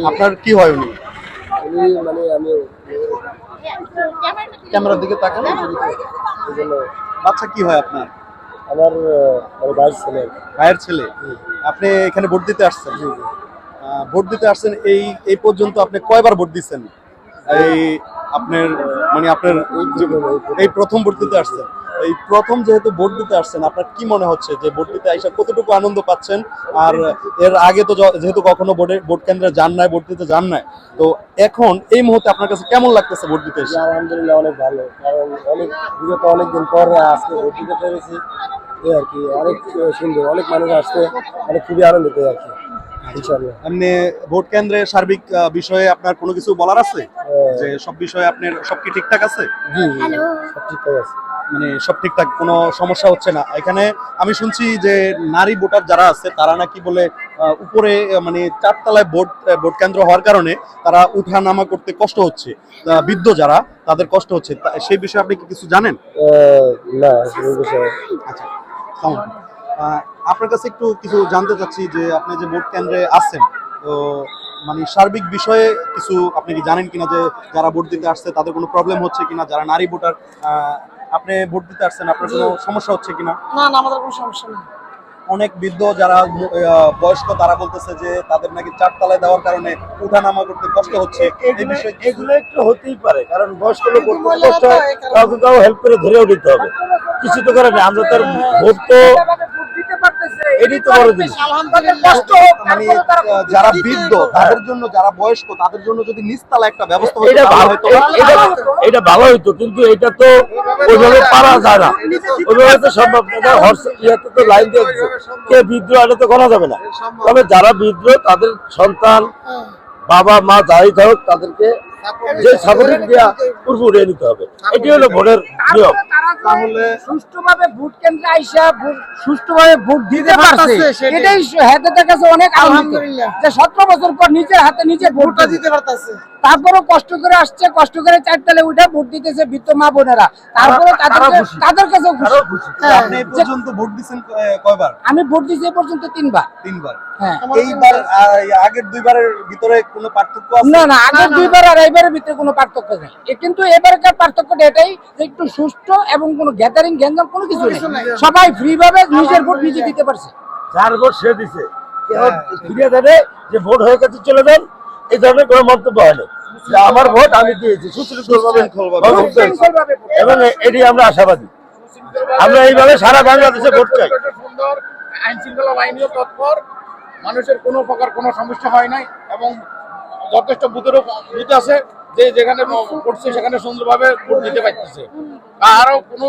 আপনার কি হয় উনি? মানে আমি ক্যামেরার দিকে তাকান। বাচ্চা কি হয় আপনার? আমার ভাইয়ের ছেলে। ভাইয়ের ছেলে। আপনি এখানে ভোট দিতে আসছেন? ভোট দিতে আসছেন। এই এই পর্যন্ত আপনি কয়বার ভোট দিচ্ছেন? এই আপনার মানে আপনার এই প্রথম ভোট দিতে আসছেন। এই প্রথম যেহেতু ভোট দিতে আসছেন, আপনার কি মনে হচ্ছে যে ভোট দিতে আইসা কতটুকু আনন্দ পাচ্ছেন? আর এর আগে তো যেহেতু কখনো ভোট কেন্দ্রে যান নাই, ভোট দিতে যান নাই, তো এখন এই মুহূর্তে আপনার কাছে কেমন লাগতেছে ভোট দিতে এসে? আলহামদুলিল্লাহ অনেক ভালো, কারণ বিগত অনেকদিন পর আজকে ভোট দিতে পেরেছি। এই আর কি অনেক সুন্দর, অনেক মানুষ আসছে, মানে খুবই আনন্দিত আর কি। এমনি ভোট কেন্দ্রে সার্বিক বিষয়ে আপনার কোনো কিছু বলার আছে? যে সব বিষয়ে আপনার সব কি ঠিকঠাক আছে? জি সব ঠিকঠাক আছে, মানে সব ঠিকঠাক, কোনো সমস্যা হচ্ছে না এখানে? আমি শুনছি যে নারী ভোটার যারা আছে তারা নাকি বলে উপরে মানে 4 তলায় ভোট কেন্দ্র হওয়ার কারণে তারা উঠা নামা করতে কষ্ট হচ্ছে, বৃদ্ধ যারা তাদের কষ্ট হচ্ছে। সেই বিষয়ে আপনি কি কিছু জানেন? না সেই বিষয়ে। আচ্ছা, আপনার কাছে একটু কিছু জানতে চাচ্ছি যে আপনি যে ভোট কেন্দ্রে আছেন, তো মানে সার্বিক বিষয়ে কিছু আপনি কি জানেন কিনা, যে যারা ভোট দিতে আসছে তাদের কোনো প্রবলেম হচ্ছে কিনা, যারা নারী ভোটার আপনি ভোট দিতে আসছেন আপনার কোনো সমস্যা হচ্ছে কিনা? না না, আমাদের কোনো সমস্যা নেই। অনেক বৃদ্ধ যারা বয়স্ক তারা বলতেছে যে তাদের নাকি 4 তলায় দেওয়ার কারণে উঠানামা করতে কষ্ট হচ্ছে। এই বিষয়ে এগুলো একটু হতেই পারে, কারণ বয়স্ক লোক কষ্ট হয়, কাউকে কাউ হেল্প করে ধরেও দিতে হবে, কিছু তো করে না। আমরা তার ভোট তো এটাই তো বড় জিনিস। মানে যারা বৃদ্ধ তাদের জন্য, যারা বয়স্ক তাদের জন্য যদি নিচতলা একটা ব্যবস্থা হতো এটা ভালো, এটা ভালো হইতো, কিন্তু এটা তো ওইভাবে পারা যায় না, ওইভাবে তো সম্ভব না। ইয়াতে তো লাইন দিয়ে কে বিদ্রোহ, এটা তো করা যাবে না। তবে যারা বিদ্রোহ তাদের সন্তান, বাবা মা যাই থাকুক, তাদেরকে যে সাপোর্ট দেওয়া পূর্ব উড়িয়ে নিতে হবে, এটি হলো ভোটের নিয়ম। তাহলে সুষ্ঠুভাবে ভোট কেন্দ্রে আইসা সুষ্ঠুভাবে ভোট দিতে পারছে, এটাই হাতে কাছে অনেক আলহামদুলিল্লাহ, যে 17 বছর পর নিজের হাতে নিজে ভোটটা দিতে পারতেছে। তারপরও কষ্ট করে আসছে, কষ্ট করে 4 তলায় উঠে ভোট দিতেছে বৃদ্ধ মা বোনেরা, তারপরে তাদের কাছে খুশি। আপনি এই পর্যন্ত ভোট দিয়েছেন কয়বার? আমি ভোট দিয়েছি এই পর্যন্ত 3 বার। 3 বার? হ্যাঁ। এইবার আগের 2 বারের ভিতরে কোনো পার্থক্য আছে? না না, আগের 2 বার আর এইবারের ভিতরে কোনো পার্থক্য নেই। কিন্তু এবারকার পার্থক্যটা এটাই যে একটু সুষ্ঠু এবং কোনো গ্যাদারিং গ্যাঞ্জাম কোনো কিছু নেই, সবাই ফ্রি ভাবে নিজের ভোট নিজে দিতে পারছে। যার ভোট সে দিছে, ফিরিয়ে দেবে যে ভোট হয়ে গেছে চলে যান, এই ধরনের কোনো মন্তব্য হয় না। আমার ভোট আমি দিয়েছি সুশৃঙ্খলভাবে, এবং এটি আমরা আশাবাদী। আমরা এইভাবে সারা বাংলাদেশে ভোট চাই। সুন্দর আইন শৃঙ্খলা বাহিনীও তৎপর, মানুষের কোনো প্রকার কোনো সমস্যা হয় নাই, এবং যথেষ্ট বুথ আছে, যে যেখানে করছে সেখানে সুন্দরভাবে ভোট দিতে পারতেছে। আরো কোনো